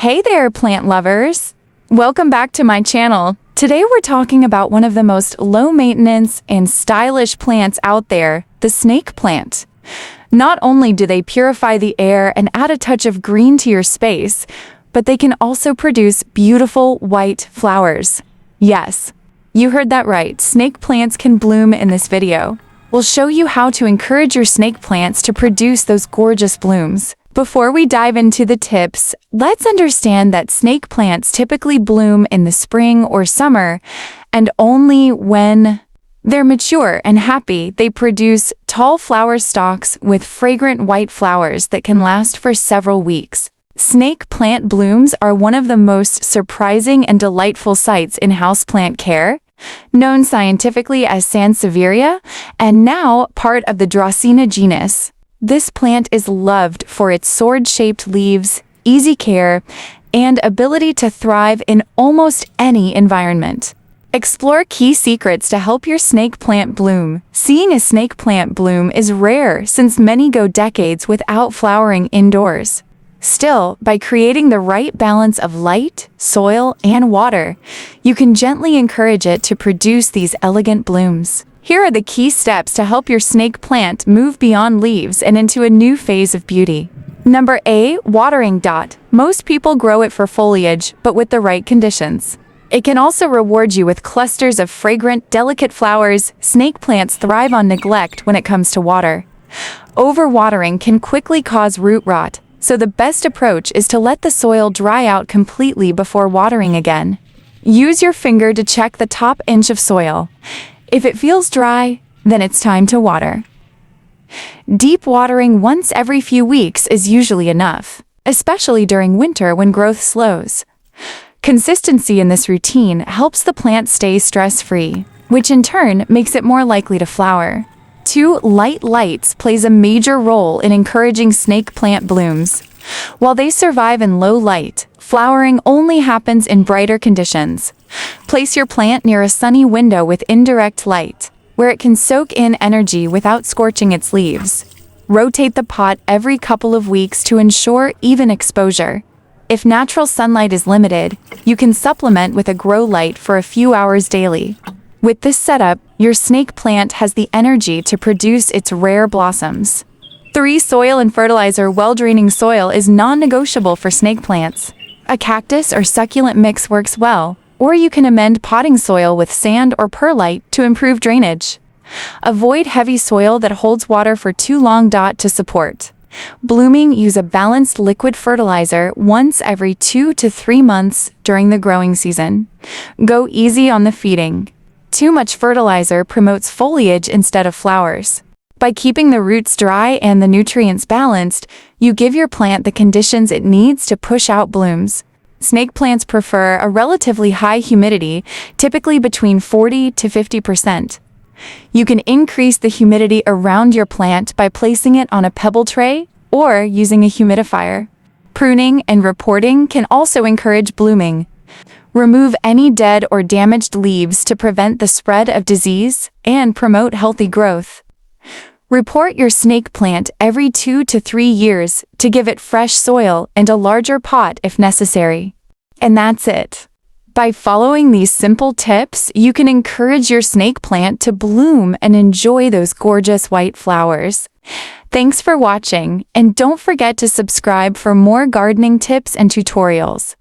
Hey there, plant lovers! Welcome back to my channel. Today we're talking about one of the most low-maintenance and stylish plants out there, the snake plant. Not only do they purify the air and add a touch of green to your space, but they can also produce beautiful white flowers. Yes, you heard that right, snake plants can bloom in this video. We'll show you how to encourage your snake plants to produce those gorgeous blooms. Before we dive into the tips, let's understand that snake plants typically bloom in the spring or summer, and only when they're mature and happy, they produce tall flower stalks with fragrant white flowers that can last for several weeks. Snake plant blooms are one of the most surprising and delightful sights in houseplant care, known scientifically as Sansevieria, and now part of the Dracena genus. This plant is loved for its sword-shaped leaves, easy care, and ability to thrive in almost any environment. Explore key secrets to help your snake plant bloom. Seeing a snake plant bloom is rare since many go decades without flowering indoors. Still, by creating the right balance of light, soil, and water, you can gently encourage it to produce these elegant blooms. Here are the key steps to help your snake plant move beyond leaves and into a new phase of beauty. Number A, watering. Most people grow it for foliage, but with the right conditions. It can also reward you with clusters of fragrant, delicate flowers. Snake plants thrive on neglect when it comes to water. Overwatering can quickly cause root rot, so the best approach is to let the soil dry out completely before watering again. Use your finger to check the top inch of soil. If it feels dry, then it's time to water. Deep watering once every few weeks is usually enough, especially during winter when growth slows. Consistency in this routine helps the plant stay stress-free, which in turn makes it more likely to flower. 2. Light lights plays a major role in encouraging snake plant blooms. While they survive in low light, flowering only happens in brighter conditions. Place your plant near a sunny window with indirect light, where it can soak in energy without scorching its leaves. Rotate the pot every couple of weeks to ensure even exposure. If natural sunlight is limited, you can supplement with a grow light for a few hours daily. With this setup, your snake plant has the energy to produce its rare blossoms. 3. Soil and fertilizer. Well-draining soil is non-negotiable for snake plants. A cactus or succulent mix works well, or you can amend potting soil with sand or perlite to improve drainage. Avoid heavy soil that holds water for too long. To support blooming, use a balanced liquid fertilizer once every 2 to 3 months during the growing season. Go easy on the feeding. Too much fertilizer promotes foliage instead of flowers. By keeping the roots dry and the nutrients balanced, you give your plant the conditions it needs to push out blooms. Snake plants prefer a relatively high humidity, typically between 40 to 50%. You can increase the humidity around your plant by placing it on a pebble tray or using a humidifier. Pruning and reporting can also encourage blooming. Remove any dead or damaged leaves to prevent the spread of disease and promote healthy growth. Report your snake plant every 2 to 3 years to give it fresh soil and a larger pot if necessary. And that's it. By following these simple tips, you can encourage your snake plant to bloom and enjoy those gorgeous white flowers. Thanks for watching, and don't forget to subscribe for more gardening tips and tutorials.